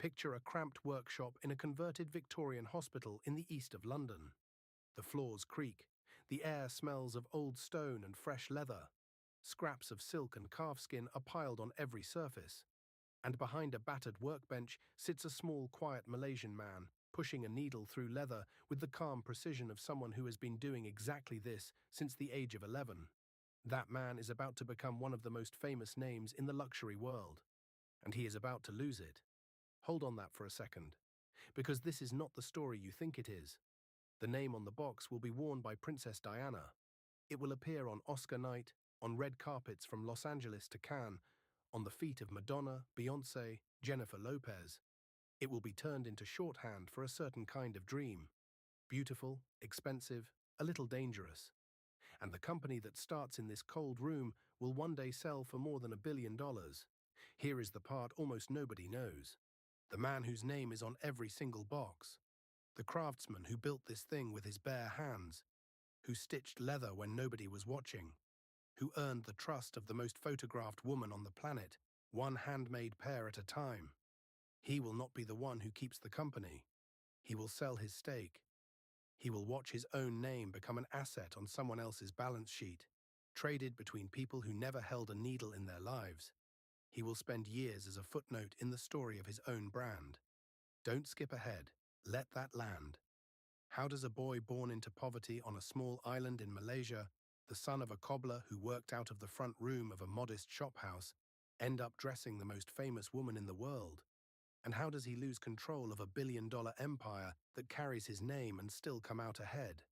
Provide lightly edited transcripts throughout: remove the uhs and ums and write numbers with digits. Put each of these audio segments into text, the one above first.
Picture a cramped workshop in a converted Victorian hospital in the east of London. The floors creak, the air smells of old stone and fresh leather. Scraps of silk and calfskin are piled on every surface. And behind a battered workbench sits a small, quiet Malaysian man, pushing a needle through leather with the calm precision of someone who has been doing exactly this since the age of 11. That man is about to become one of the most famous names in the luxury world. And he is about to lose it. Hold on that for a second. Because this is not the story you think it is. The name on the box will be worn by Princess Diana. It will appear on Oscar night, on red carpets from Los Angeles to Cannes, on the feet of Madonna, Beyoncé, Jennifer Lopez. It will be turned into shorthand for a certain kind of dream. Beautiful, expensive, a little dangerous. And the company that starts in this cold room will one day sell for more than $1 billion. Here is the part almost nobody knows. The man whose name is on every single box. The craftsman who built this thing with his bare hands. Who stitched leather when nobody was watching. Who earned the trust of the most photographed woman on the planet, one handmade pair at a time. He will not be the one who keeps the company. He will sell his stake. He will watch his own name become an asset on someone else's balance sheet, traded between people who never held a needle in their lives. He will spend years as a footnote in the story of his own brand. Don't skip ahead. Let that land. How does a boy born into poverty on a small island in Malaysia, the son of a cobbler who worked out of the front room of a modest shophouse, end up dressing the most famous woman in the world? And how does he lose control of a billion-dollar empire that carries his name and still come out ahead?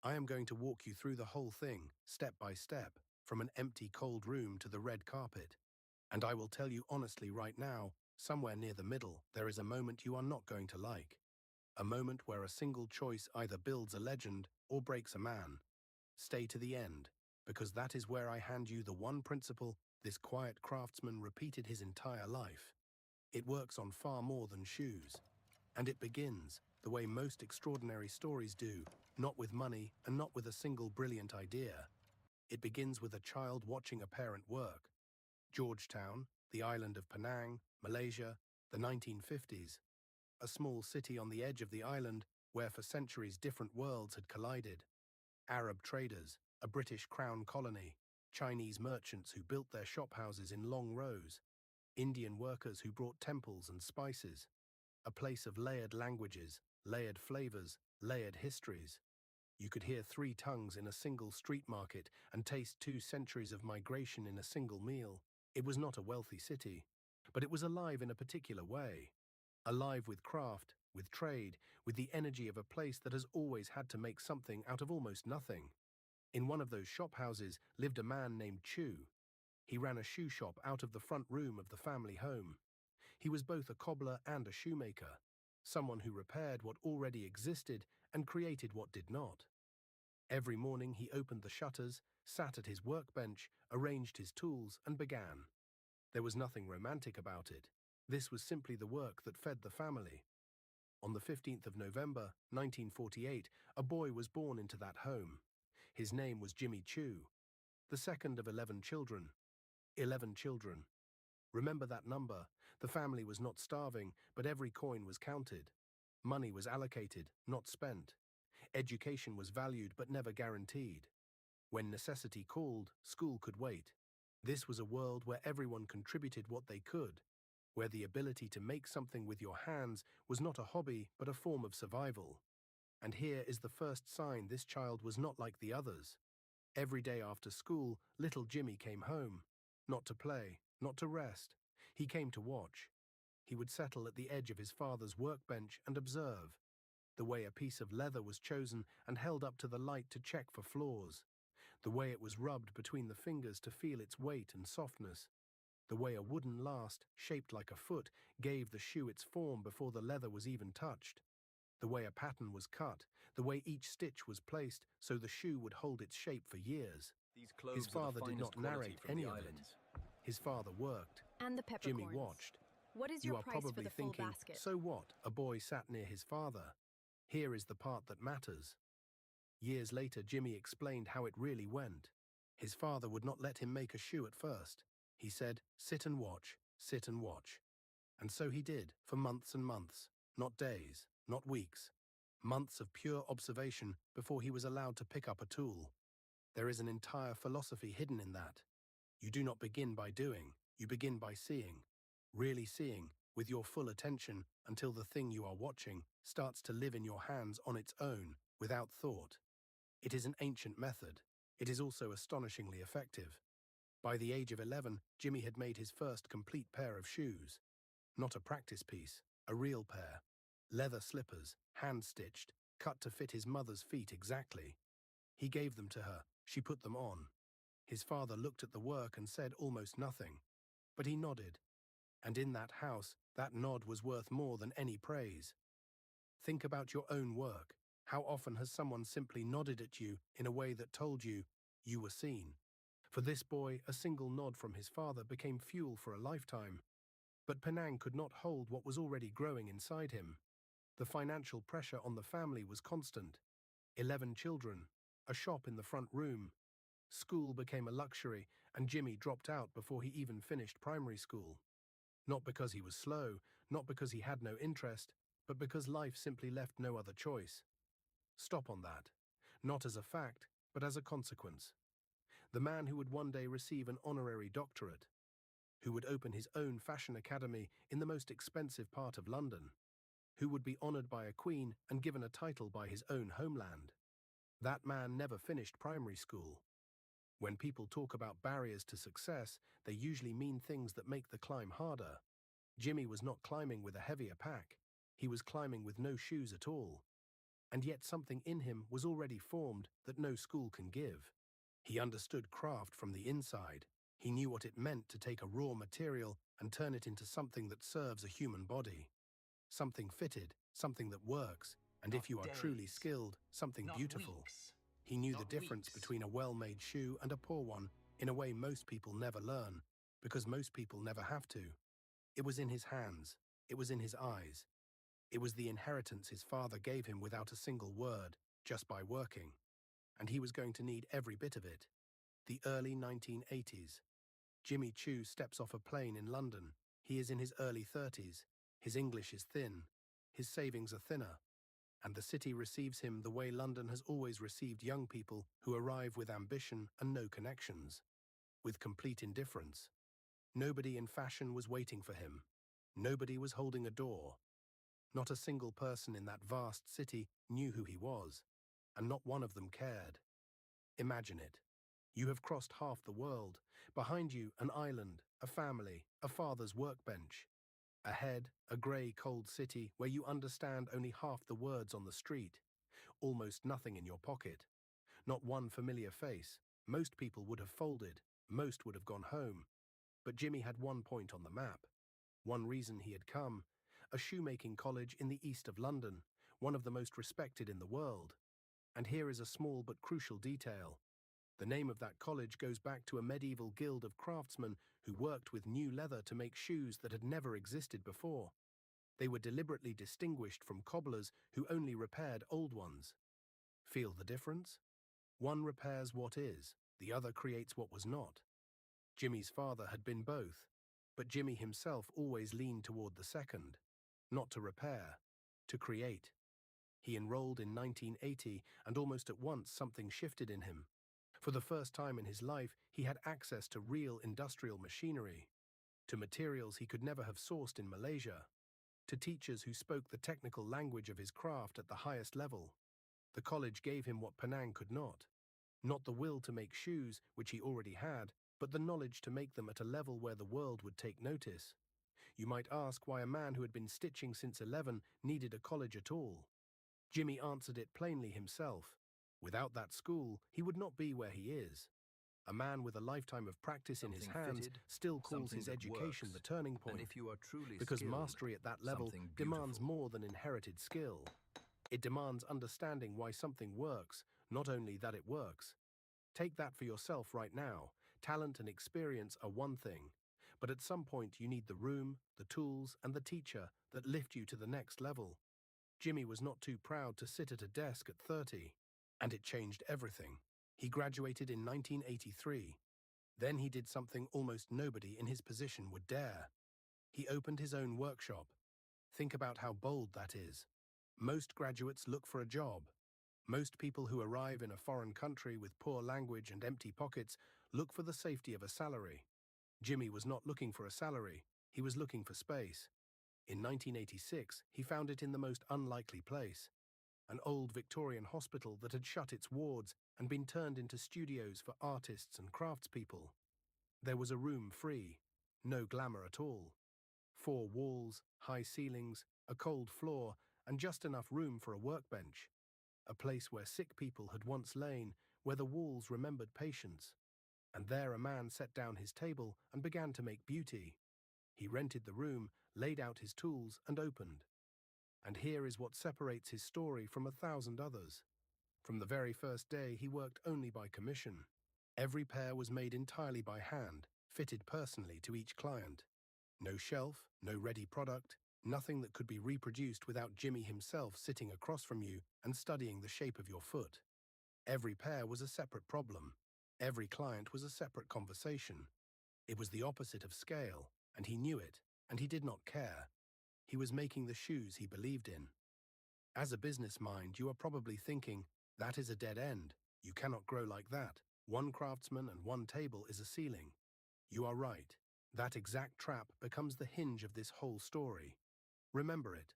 I am going to walk you through the whole thing, step by step, from an empty cold room to the red carpet. And I will tell you honestly right now, somewhere near the middle, there is a moment you are not going to like. A moment where a single choice either builds a legend or breaks a man. Stay to the end, because that is where I hand you the one principle this quiet craftsman repeated his entire life. It works on far more than shoes. And it begins, the way most extraordinary stories do, not with money and not with a single brilliant idea. It begins with a child watching a parent work. Georgetown, the island of Penang, Malaysia, the 1950s. A small city on the edge of the island where for centuries different worlds had collided. Arab traders, a British crown colony, Chinese merchants who built their shophouses in long rows, Indian workers who brought temples and spices. A place of layered languages, layered flavors, layered histories. You could hear 3 tongues in a single street market and taste 2 centuries of migration in a single meal. It was not a wealthy city, but it was alive in a particular way. Alive with craft, with trade, with the energy of a place that has always had to make something out of almost nothing. In one of those shophouses lived a man named Choo. He ran a shoe shop out of the front room of the family home. He was both a cobbler and a shoemaker, someone who repaired what already existed and created what did not. Every morning he opened the shutters, sat at his workbench, arranged his tools, and began. There was nothing romantic about it. This was simply the work that fed the family. On the 15th of November, 1948, a boy was born into that home. His name was Jimmy Choo, the second of 11 children. 11 children. Remember that number. The family was not starving, but every coin was counted. Money was allocated, not spent. Education was valued but never guaranteed. When necessity called, school could wait. This was a world where everyone contributed what they could, where the ability to make something with your hands was not a hobby but a form of survival. And here is the first sign this child was not like the others. Every day after school, little Jimmy came home. Not to play, not to rest. He came to watch. He would settle at the edge of his father's workbench and observe. The way a piece of leather was chosen and held up to the light to check for flaws. The way it was rubbed between the fingers to feel its weight and softness. The way a wooden last, shaped like a foot, gave the shoe its form before the leather was even touched. The way a pattern was cut, the way each stitch was placed so the shoe would hold its shape for years. These His cloves are the father did finest not quality narrate from any the of islands. it. His father worked. And the Jimmy peppercorns. watched. What is You your are price for probably the full thinking, basket? so what? A boy sat near his father. Here is the part that matters. Years later, Jimmy explained how it really went. His father would not let him make a shoe at first. He said, sit and watch, sit and watch. And so he did, for months and months, not days, not weeks, months of pure observation before he was allowed to pick up a tool. There is an entire philosophy hidden in that. You do not begin by doing, you begin by seeing, really seeing, with your full attention until the thing you are watching starts to live in your hands on its own, without thought. It is an ancient method. It is also astonishingly effective. By the age of 11, Jimmy had made his first complete pair of shoes. Not a practice piece, a real pair. Leather slippers, hand-stitched, cut to fit his mother's feet exactly. He gave them to her. She put them on. His father looked at the work and said almost nothing. But he nodded. And in that house, that nod was worth more than any praise. Think about your own work. How often has someone simply nodded at you in a way that told you were seen? For this boy, a single nod from his father became fuel for a lifetime. But Penang could not hold what was already growing inside him. The financial pressure on the family was constant. 11 children, a shop in the front room. School became a luxury, and Jimmy dropped out before he even finished primary school. Not because he was slow, not because he had no interest, but because life simply left no other choice. Stop on that. Not as a fact, but as a consequence. The man who would one day receive an honorary doctorate, who would open his own fashion academy in the most expensive part of London, who would be honored by a queen and given a title by his own homeland. That man never finished primary school. When people talk about barriers to success, they usually mean things that make the climb harder. Jimmy was not climbing with a heavier pack. He was climbing with no shoes at all. And yet something in him was already formed that no school can give. He understood craft from the inside. He knew what it meant to take a raw material and turn it into something that serves a human body. Something fitted, something that works, and if you are truly skilled, something beautiful. He knew the difference between a well-made shoe and a poor one in a way most people never learn, because most people never have to. It was in his hands. It was in his eyes. It was the inheritance his father gave him without a single word, just by working. And he was going to need every bit of it. The early 1980s. Jimmy Choo steps off a plane in London. He is in his early 30s. His English is thin. His savings are thinner. And the city receives him the way London has always received young people who arrive with ambition and no connections. With complete indifference. Nobody in fashion was waiting for him. Nobody was holding a door. Not a single person in that vast city knew who he was, and not one of them cared. Imagine it. You have crossed half the world. Behind you, an island, a family, a father's workbench. Ahead, a grey, cold city where you understand only half the words on the street. Almost nothing in your pocket. Not one familiar face. Most people would have folded. Most would have gone home. But Jimmy had one point on the map. One reason he had come. A shoemaking college in the east of London, one of the most respected in the world. And here is a small but crucial detail. The name of that college goes back to a medieval guild of craftsmen who worked with new leather to make shoes that had never existed before. They were deliberately distinguished from cobblers who only repaired old ones. Feel the difference? One repairs what is, the other creates what was not. Jimmy's father had been both, but Jimmy himself always leaned toward the second. Not to repair, to create. He enrolled in 1980, and almost at once something shifted in him. For the first time in his life, he had access to real industrial machinery, to materials he could never have sourced in Malaysia, to teachers who spoke the technical language of his craft at the highest level. The college gave him what Penang could not. Not the will to make shoes, which he already had, but the knowledge to make them at a level where the world would take notice. You might ask why a man who had been stitching since 11 needed a college at all. Jimmy answered it plainly himself. Without that school, he would not be where he is. A man with a lifetime of practice in his hands still calls his education the turning point, and if you are truly because skilled, mastery at that level demands more than inherited skill. It demands understanding why something works, not only that it works. Take that for yourself right now. Talent and experience are one thing, but at some point you need the room, the tools, and the teacher that lift you to the next level. Jimmy was not too proud to sit at a desk at 30, and it changed everything. He graduated in 1983. Then he did something almost nobody in his position would dare. He opened his own workshop. Think about how bold that is. Most graduates look for a job. Most people who arrive in a foreign country with poor language and empty pockets look for the safety of a salary. Jimmy was not looking for a salary, he was looking for space. In 1986, he found it in the most unlikely place, an old Victorian hospital that had shut its wards and been turned into studios for artists and craftspeople. There was a room free, no glamour at all. 4 walls, high ceilings, a cold floor, and just enough room for a workbench. A place where sick people had once lain, where the walls remembered patients. And there a man set down his table and began to make beauty. He rented the room, laid out his tools, and opened. And here is what separates his story from 1,000 others. From the very first day, he worked only by commission. Every pair was made entirely by hand, fitted personally to each client. No shelf, no ready product, nothing that could be reproduced without Jimmy himself sitting across from you and studying the shape of your foot. Every pair was a separate problem. Every client was a separate conversation. It was the opposite of scale, and he knew it, and he did not care. He was making the shoes he believed in. As a business mind, you are probably thinking, that is a dead end. You cannot grow like that. 1 craftsman and 1 table is a ceiling. You are right. That exact trap becomes the hinge of this whole story. Remember it.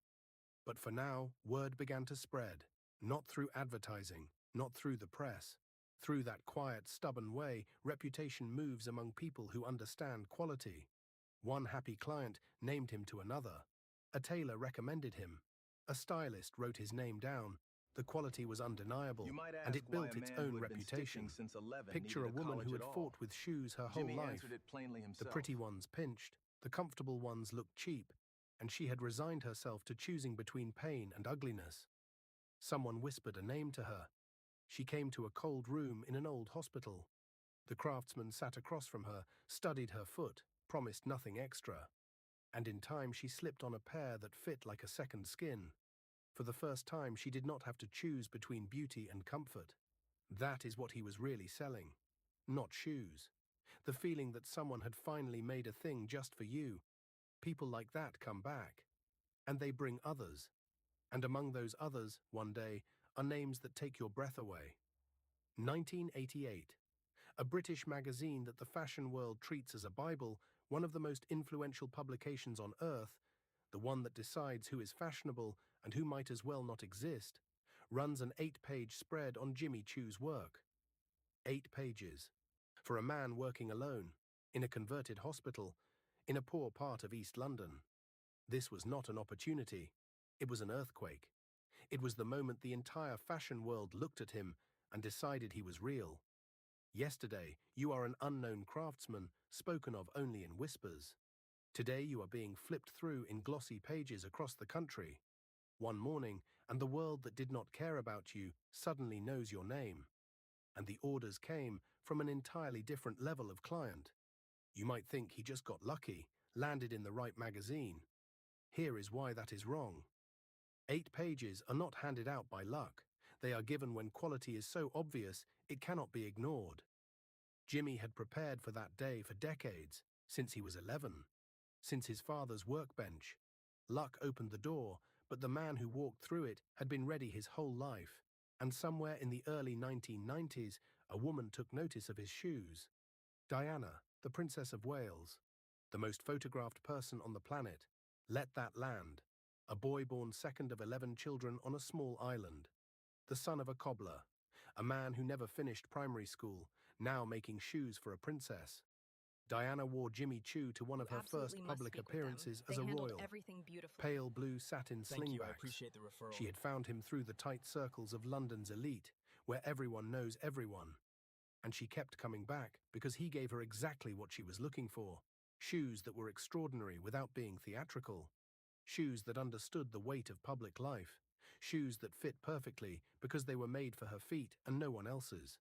But for now, word began to spread, not through advertising, not through the press. Through that quiet, stubborn way, reputation moves among people who understand quality. One happy client named him to another. A tailor recommended him. A stylist wrote his name down. The quality was You undeniable, might and ask it why built a its man who own had been stitching reputation. since 11 Picture needed a a woman college who at had all. fought with shoes her whole Jimmy answered life. it plainly The pretty himself. ones pinched, the comfortable ones looked cheap, and she had resigned herself to choosing between pain and ugliness. Someone whispered a name to her. She came to a cold room in an old hospital. The craftsman sat across from her, studied her foot, promised nothing extra. And in time she slipped on a pair that fit like a second skin. For the first time she did not have to choose between beauty and comfort. That is what he was really selling. Not shoes. The feeling that someone had finally made a thing just for you. People like that come back. And they bring others. And among those others, one day, are names that take your breath away. 1988. A British magazine that the fashion world treats as a Bible, one of the most influential publications on earth, the one that decides who is fashionable and who might as well not exist, runs an 8-page spread on Jimmy Choo's work. 8 pages. For a man working alone, in a converted hospital, in a poor part of East London. This was not an opportunity. It was an earthquake. It was the moment the entire fashion world looked at him and decided he was real. Yesterday, you are an unknown craftsman, spoken of only in whispers. Today you are being flipped through in glossy pages across the country. One morning, and the world that did not care about you suddenly knows your name. And the orders came from an entirely different level of client. You might think he just got lucky, landed in the right magazine. Here is why that is wrong. 8 pages are not handed out by luck. They are given when quality is so obvious it cannot be ignored. Jimmy had prepared for that day for decades, since he was 11, since his father's workbench. Luck opened the door, but the man who walked through it had been ready his whole life, and somewhere in the early 1990s, a woman took notice of his shoes. Diana, the Princess of Wales, the most photographed person on the planet, let that land. A boy born second of 11 children on a small island. The son of a cobbler. A man who never finished primary school, now making shoes for a princess. Diana wore Jimmy Choo to one You of her absolutely first must public speak with them. appearances They as a handled royal. everything beautifully. Pale blue satin Thank you, I slingbacks. appreciate the referral. She had found him through the tight circles of London's elite, where everyone knows everyone. And she kept coming back because he gave her exactly what she was looking for. Shoes that were extraordinary without being theatrical. Shoes that understood the weight of public life. Shoes that fit perfectly because they were made for her feet and no one else's.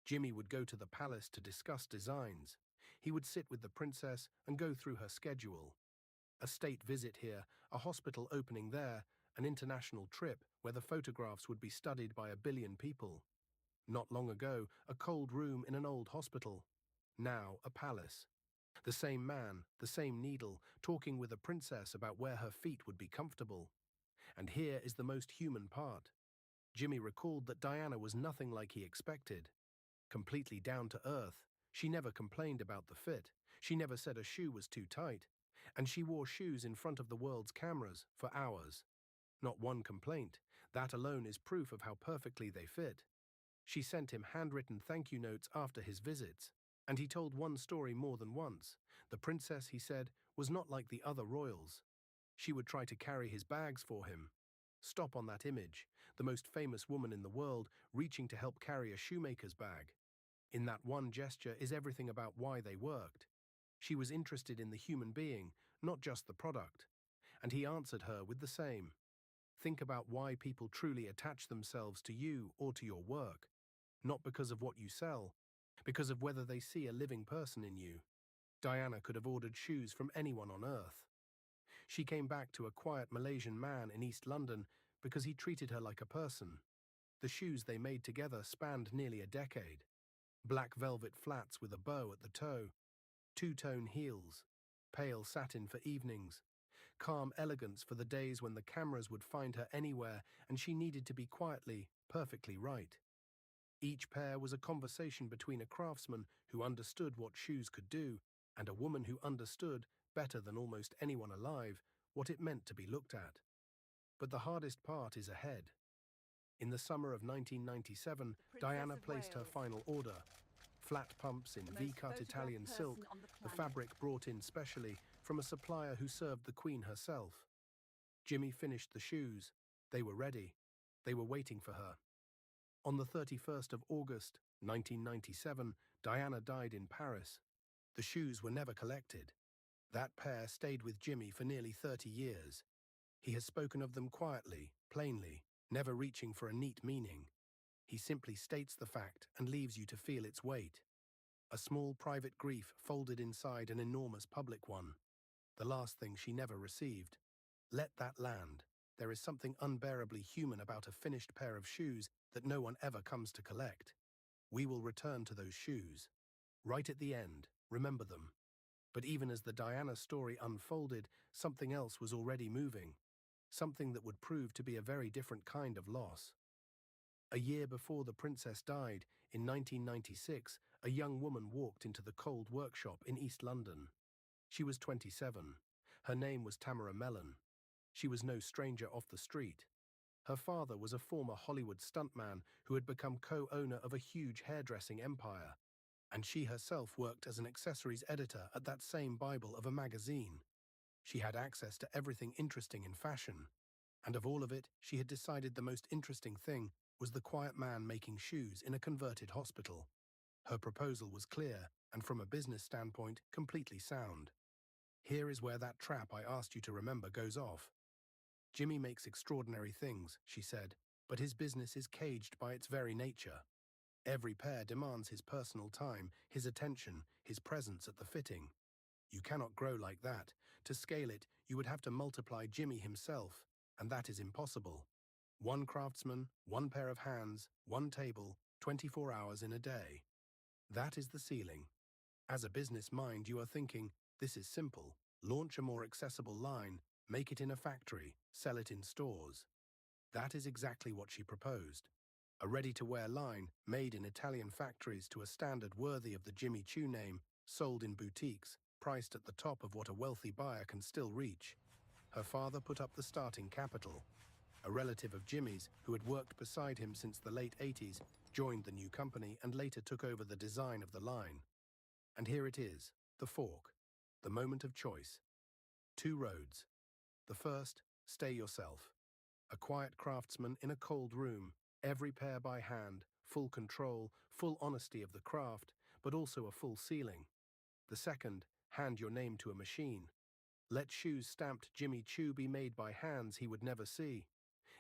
Jimmy would go to the palace to discuss designs. He would sit with the princess and go through her schedule. A state visit here, a hospital opening there, an international trip where the photographs would be studied by 1 billion people. Not long ago, a cold room in an old hospital. Now, a palace. The same man, the same needle, talking with a princess about where her feet would be comfortable. And here is the most human part. Jimmy recalled that Diana was nothing like he expected. Completely down to earth. She never complained about the fit. She never said a shoe was too tight. And she wore shoes in front of the world's cameras for hours. Not one complaint. That alone is proof of how perfectly they fit. She sent him handwritten thank you notes after his visits. And he told one story more than once. The princess, he said, was not like the other royals. She would try to carry his bags for him. Stop on that image, the most famous woman in the world reaching to help carry a shoemaker's bag. In that one gesture is everything about why they worked. She was interested in the human being, not just the product. And he answered her with the same. Think about why people truly attach themselves to you or to your work. Not because of what you sell, because of whether they see a living person in you. Diana could have ordered shoes from anyone on earth. She came back to a quiet Malaysian man in East London because he treated her like a person. The shoes they made together spanned nearly a decade. Black velvet flats with a bow at the toe, two-tone heels, pale satin for evenings, calm elegance for the days when the cameras would find her anywhere and she needed to be quietly, perfectly right. Each pair was a conversation between a craftsman who understood what shoes could do and a woman who understood, better than almost anyone alive, what it meant to be looked at. But the hardest part is ahead. In the summer of 1997, Princess Diana of placed her Wales. final order. Flat pumps in The most V-cut photographed Italian person silk, on the the planet. fabric brought in specially from a supplier who served the Queen herself. Jimmy finished the shoes. They were ready. They were waiting for her. On the 31st of August, 1997, Diana died in Paris. The shoes were never collected. That pair stayed with Jimmy for nearly 30 years. He has spoken of them quietly, plainly, never reaching for a neat meaning. He simply states the fact and leaves you to feel its weight. A small private grief folded inside an enormous public one. The last thing she never received. Let that land. There is something unbearably human about a finished pair of shoes that no one ever comes to collect. We will return to those shoes. Right at the end, remember them. But even as the Diana story unfolded, something else was already moving. Something that would prove to be a very different kind of loss. A year before the princess died, in 1996, a young woman walked into the cold workshop in East London. She was 27. Her name was Tamara Mellon. She was no stranger off the street. Her father was a former Hollywood stuntman who had become co-owner of a huge hairdressing empire, and she herself worked as an accessories editor at that same Bible of a magazine. She had access to everything interesting in fashion, and of all of it, she had decided the most interesting thing was the quiet man making shoes in a converted hospital. Her proposal was clear, and from a business standpoint, completely sound. Here is where that trap I asked you to remember goes off. Jimmy makes extraordinary things, she said, but his business is caged by its very nature. Every pair demands his personal time, his attention, his presence at the fitting. You cannot grow like that. To scale it, you would have to multiply Jimmy himself, and that is impossible. One craftsman, one pair of hands, one table, 24 hours in a day. That is the ceiling. As a business mind, you are thinking, this is simple. Launch a more accessible line, make it in a factory, sell it in stores. That is exactly what she proposed. A ready-to-wear line, made in Italian factories to a standard worthy of the Jimmy Choo name, sold in boutiques, priced at the top of what a wealthy buyer can still reach. Her father put up the starting capital. A relative of Jimmy's, who had worked beside him since the late 80s, joined the new company and later took over the design of the line. And here it is, the fork, the moment of choice. Two roads. The first, stay yourself. A quiet craftsman in a cold room, every pair by hand, full control, full honesty of the craft, but also a full ceiling. The second, hand your name to a machine. Let shoes stamped Jimmy Choo be made by hands he would never see.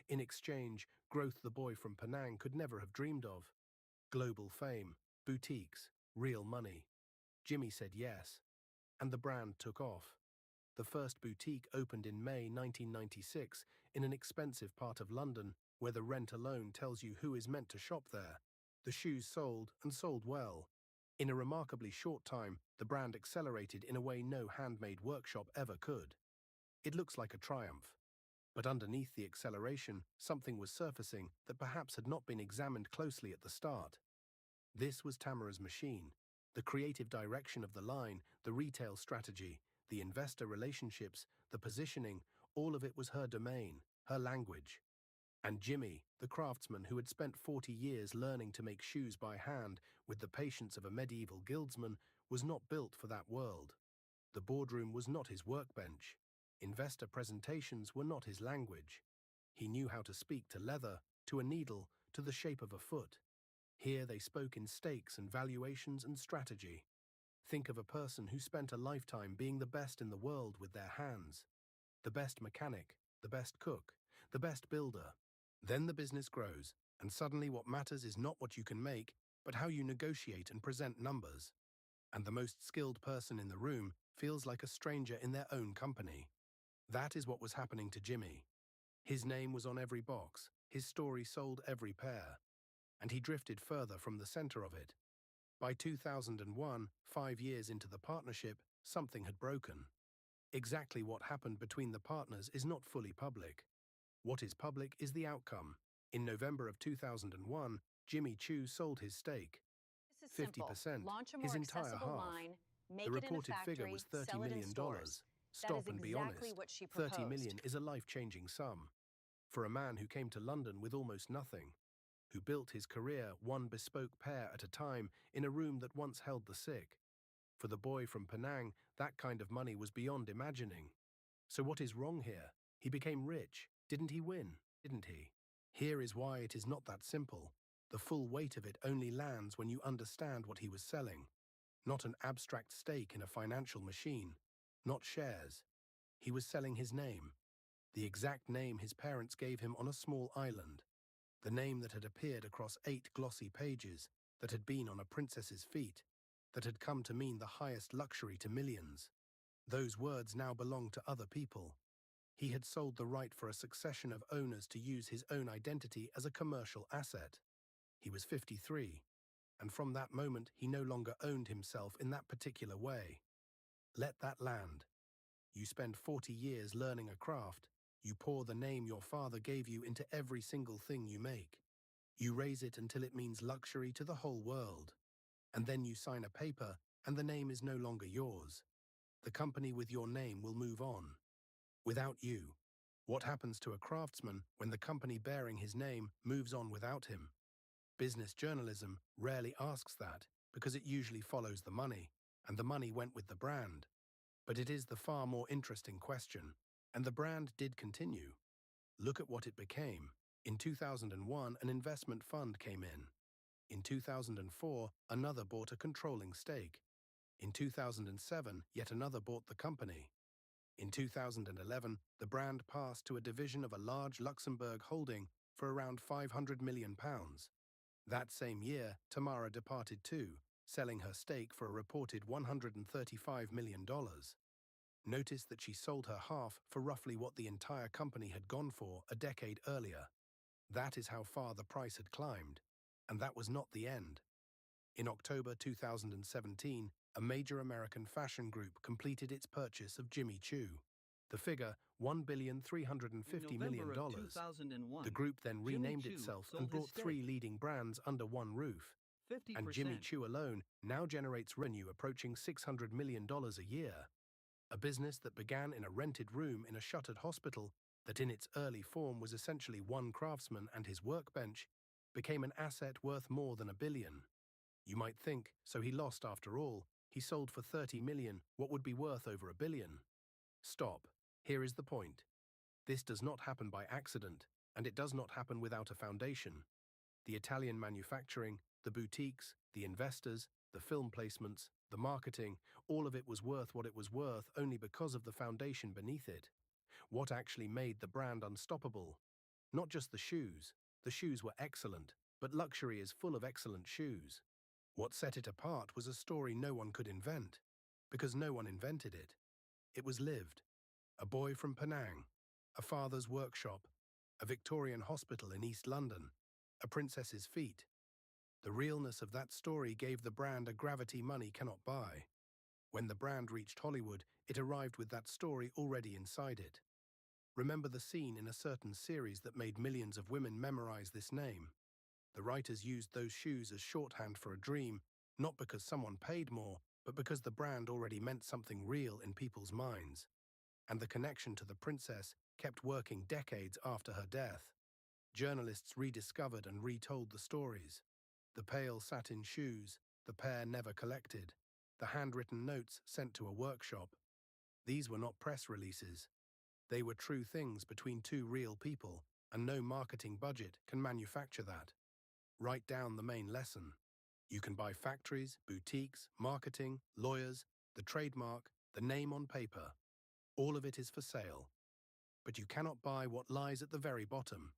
In exchange, growth the boy from Penang could never have dreamed of. Global fame, boutiques, real money. Jimmy said yes, and the brand took off. The first boutique opened in May 1996 in an expensive part of London where the rent alone tells you who is meant to shop there. The shoes sold, and sold well. In a remarkably short time, the brand accelerated in a way no handmade workshop ever could. It looks like a triumph. But underneath the acceleration, something was surfacing that perhaps had not been examined closely at the start. This was Tamara's machine. The creative direction of the line, the retail strategy, the investor relationships, the positioning, all of it was her domain, her language. And Jimmy, the craftsman who had spent 40 years learning to make shoes by hand with the patience of a medieval guildsman, was not built for that world. The boardroom was not his workbench. Investor presentations were not his language. He knew how to speak to leather, to a needle, to the shape of a foot. Here they spoke in stakes and valuations and strategy. Think of a person who spent a lifetime being the best in the world with their hands. The best mechanic, the best cook, the best builder. Then the business grows, and suddenly what matters is not what you can make, but how you negotiate and present numbers. And the most skilled person in the room feels like a stranger in their own company. That is what was happening to Jimmy. His name was on every box, his story sold every pair, and he drifted further from the center of it. By 2001, 5 years into the partnership, something had broken. Exactly what happened between the partners is not fully public. What is public is the outcome. In November of 2001, Jimmy Choo sold his stake. This is simple. 50%, Launch a his more entire accessible half. line, The make it in a reported figure was factory, $30 sell it in million. stores. That is Stop and be exactly honest. what she 30 proposed. million is a life-changing sum. For a man who came to London with almost nothing, who built his career one bespoke pair at a time in a room that once held the sick. For the boy from Penang, that kind of money was beyond imagining. So what is wrong here? He became rich. Didn't he win? Didn't he? Here is why it is not that simple. The full weight of it only lands when you understand what he was selling. Not an abstract stake in a financial machine. Not shares. He was selling his name. The exact name his parents gave him on a small island. The name that had appeared across 8 glossy pages, that had been on a princess's feet, that had come to mean the highest luxury to millions. Those words now belonged to other people. He had sold the right for a succession of owners to use his own identity as a commercial asset. He was 53, and from that moment he no longer owned himself in that particular way. Let that land. You spend 40 years learning a craft. You pour the name your father gave you into every single thing you make. You raise it until it means luxury to the whole world. And then you sign a paper, and the name is no longer yours. The company with your name will move on. Without you. What happens to a craftsman when the company bearing his name moves on without him? Business journalism rarely asks that, because it usually follows the money, and the money went with the brand. But it is the far more interesting question, and the brand did continue. Look at what it became. In 2001, an investment fund came in. In 2004, another bought a controlling stake. In 2007, yet another bought the company. In 2011, the brand passed to a division of a large Luxembourg holding for around £500 million. That same year, Tamara departed too, selling her stake for a reported $135 million. Notice that she sold her half for roughly what the entire company had gone for a decade earlier. That is how far the price had climbed. And that was not the end. In October 2017, a major American fashion group completed its purchase of Jimmy Choo. The figure, $1,350 million. In November of 2001, The group then Jimmy renamed Choo itself sold and his brought 3 stake. leading brands under one roof. 50%. And Jimmy Choo alone now generates revenue approaching $600 million a year. A business that began in a rented room in a shuttered hospital, that in its early form was essentially one craftsman and his workbench, became an asset worth more than $1 billion. You might think, so he lost after all. He sold for 30 million, what would be worth over $1 billion. Stop. Here is the point. This does not happen by accident, and it does not happen without a foundation. The Italian manufacturing, the boutiques, the investors, the film placements, the marketing, all of it was worth what it was worth only because of the foundation beneath it. What actually made the brand unstoppable? Not just the shoes. The shoes were excellent, but luxury is full of excellent shoes. What set it apart was a story no one could invent, because no one invented it. It was lived. A boy from Penang, a father's workshop, a Victorian hospital in East London, a princess's feet. The realness of that story gave the brand a gravity money cannot buy. When the brand reached Hollywood, it arrived with that story already inside it. Remember the scene in a certain series that made millions of women memorize this name? The writers used those shoes as shorthand for a dream, not because someone paid more, but because the brand already meant something real in people's minds. And the connection to the princess kept working decades after her death. Journalists rediscovered and retold the stories. The pale satin shoes, the pair never collected, the handwritten notes sent to a workshop. These were not press releases. They were true things between two real people, and no marketing budget can manufacture that. Write down the main lesson. You can buy factories, boutiques, marketing, lawyers, the trademark, the name on paper. All of it is for sale. But you cannot buy what lies at the very bottom.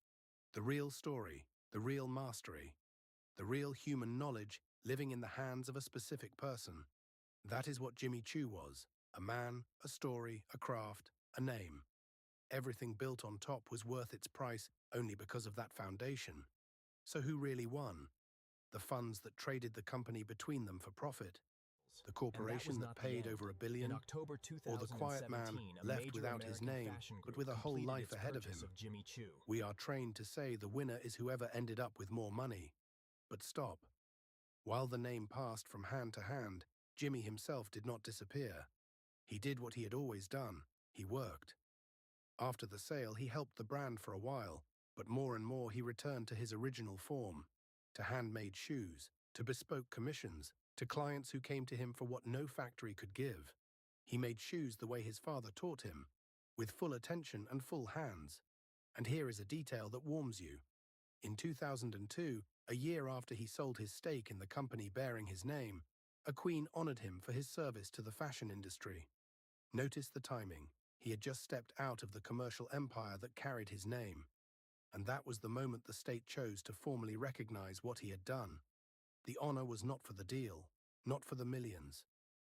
The real story, the real mastery, the real human knowledge living in the hands of a specific person. That is what Jimmy Choo was. A man, a story, a craft, a name. Everything built on top was worth its price only because of that foundation. So who really won? The funds that traded the company between them for profit? The corporation that paid over $1 billion? In October Or the quiet man 2017, a left major without his American name, fashion but group with a whole completed life its ahead of purchase him? of Jimmy Choo. We are trained to say the winner is whoever ended up with more money. But stop. While the name passed from hand to hand, Jimmy himself did not disappear. He did what he had always done. He worked. After the sale, he helped the brand for a while, but more and more he returned to his original form, to handmade shoes, to bespoke commissions, to clients who came to him for what no factory could give. He made shoes the way his father taught him, with full attention and full hands. And here is a detail that warms you. In 2002, a year after he sold his stake in the company bearing his name, a queen honored him for his service to the fashion industry. Notice the timing. He had just stepped out of the commercial empire that carried his name. And that was the moment the state chose to formally recognize what he had done. The honor was not for the deal, not for the millions.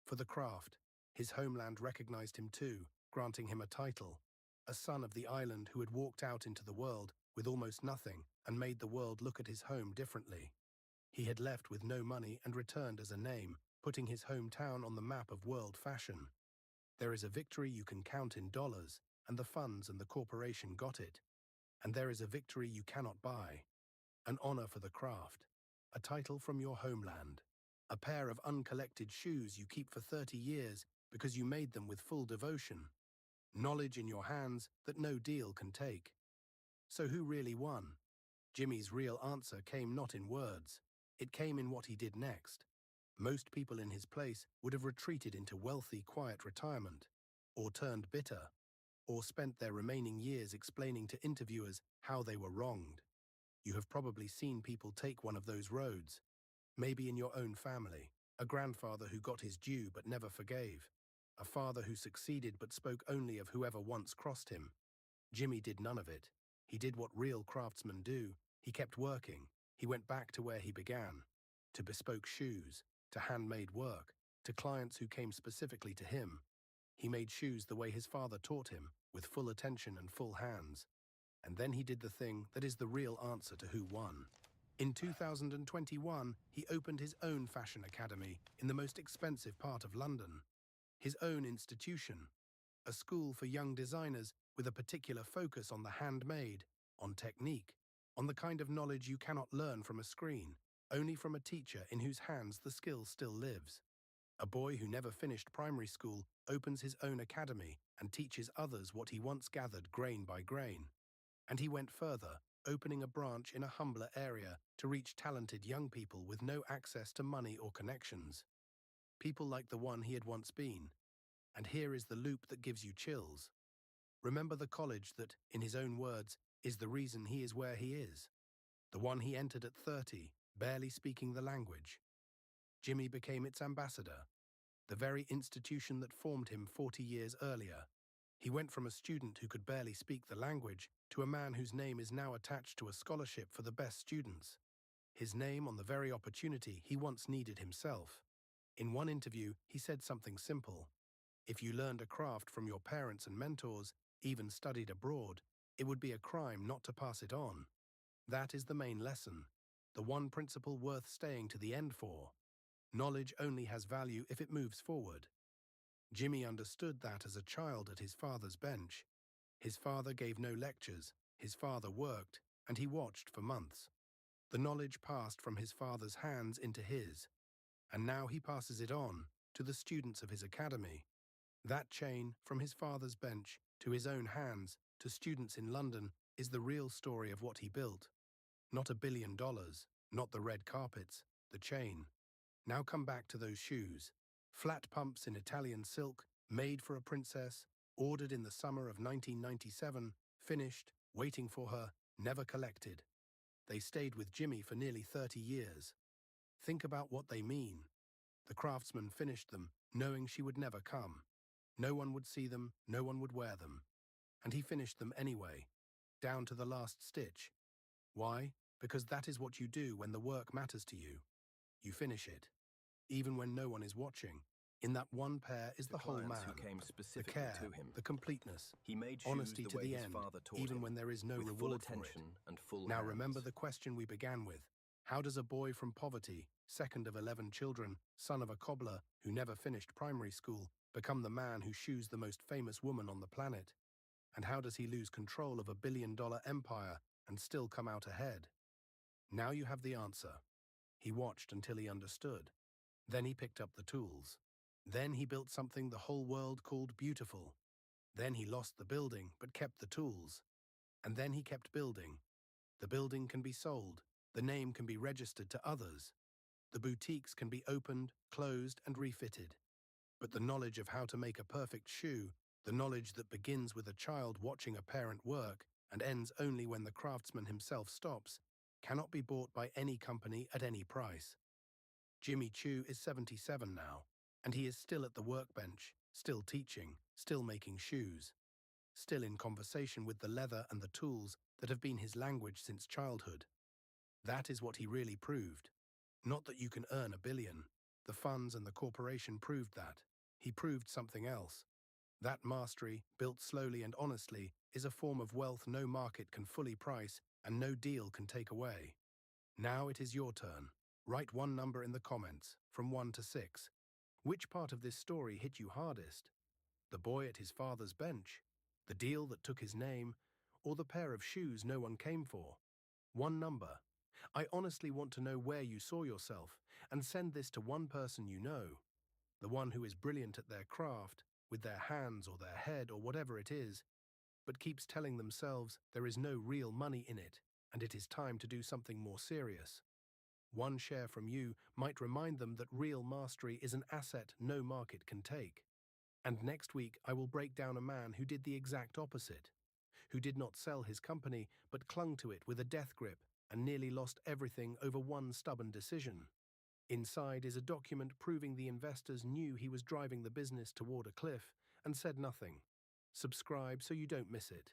For the craft, his homeland recognized him too, granting him a title. A son of the island who had walked out into the world with almost nothing and made the world look at his home differently. He had left with no money and returned as a name, putting his hometown on the map of world fashion. There is a victory you can count in dollars, and the funds and the corporation got it. And there is a victory you cannot buy. An honor for the craft. A title from your homeland. A pair of uncollected shoes you keep for 30 years because you made them with full devotion. Knowledge in your hands that no deal can take. So who really won? Jimmy's real answer came not in words. It came in what he did next. Most people in his place would have retreated into wealthy, quiet retirement, or turned bitter, or spent their remaining years explaining to interviewers how they were wronged. You have probably seen people take one of those roads. Maybe in your own family, a grandfather who got his due but never forgave, a father who succeeded but spoke only of whoever once crossed him. Jimmy did none of it. He did what real craftsmen do. He kept working. He went back to where he began, to bespoke shoes, to handmade work, to clients who came specifically to him. He made shoes the way his father taught him, with full attention and full hands. And then he did the thing that is the real answer to who won. In 2021, he opened his own fashion academy in the most expensive part of London. His own institution, a school for young designers with a particular focus on the handmade, on technique, on the kind of knowledge you cannot learn from a screen, only from a teacher in whose hands the skill still lives. A boy who never finished primary school opens his own academy and teaches others what he once gathered grain by grain. And he went further, opening a branch in a humbler area to reach talented young people with no access to money or connections. People like the one he had once been. And here is the loop that gives you chills. Remember the college that, in his own words, is the reason he is where he is. The one he entered at 30, barely speaking the language. Jimmy became its ambassador, the very institution that formed him 40 years earlier. He went from a student who could barely speak the language to a man whose name is now attached to a scholarship for the best students. His name on the very opportunity he once needed himself. In one interview, he said something simple. If you learned a craft from your parents and mentors, even studied abroad, it would be a crime not to pass it on. That is the main lesson. the one principle worth staying to the end for. Knowledge only has value if it moves forward. Jimmy understood that as a child at his father's bench. His father gave no lectures, his father worked, and he watched for months. The knowledge passed from his father's hands into his, and now he passes it on to the students of his academy. That chain, from his father's bench to his own hands to students in London, is the real story of what he built. Not $1 billion, not the red carpets, the chain. Now come back to those shoes. Flat pumps in Italian silk, made for a princess, ordered in the summer of 1997, finished, waiting for her, never collected. They stayed with Jimmy for nearly 30 years. Think about what they mean. The craftsman finished them, knowing she would never come. No one would see them, no one would wear them. And he finished them anyway, down to the last stitch. Why? Because that is what you do when the work matters to you. You finish it, even when no one is watching. In that one pair is the whole clients man, who came the specifically care, to him. the completeness, He made shoes honesty the to way the his end, father taught even him, when there is no with full reward for it. attention and full Now hands. remember the question we began with. How does a boy from poverty, second of 11 children, son of a cobbler who never finished primary school, become the man who shoes the most famous woman on the planet? And how does he lose control of $1 billion empire and still come out ahead? Now you have the answer. He watched until he understood. Then he picked up the tools. Then he built something the whole world called beautiful. Then he lost the building but kept the tools. And then he kept building. The building can be sold. The name can be registered to others. The boutiques can be opened, closed, and refitted. But the knowledge of how to make a perfect shoe, the knowledge that begins with a child watching a parent work and ends only when the craftsman himself stops, cannot be bought by any company at any price. Jimmy Choo is 77 now, and he is still at the workbench, still teaching, still making shoes, still in conversation with the leather and the tools that have been his language since childhood. That is what he really proved. Not that you can earn $1 billion. The funds and the corporation proved that. He proved something else. That mastery, built slowly and honestly, is a form of wealth no market can fully price and no deal can take away. Now it is your turn. Write one number in the comments, from 1 to 6. Which part of this story hit you hardest? The boy at his father's bench? The deal that took his name? Or the pair of shoes no one came for? One number. I honestly want to know where you saw yourself, and send this to one person you know. The one who is brilliant at their craft, with their hands or their head or whatever it is, but keeps telling themselves there is no real money in it, and it is time to do something more serious. One share from you might remind them that real mastery is an asset no market can take. And next week I will break down a man who did the exact opposite, who did not sell his company but clung to it with a death grip and nearly lost everything over one stubborn decision. Inside is a document proving the investors knew he was driving the business toward a cliff and said nothing. Subscribe so you don't miss it.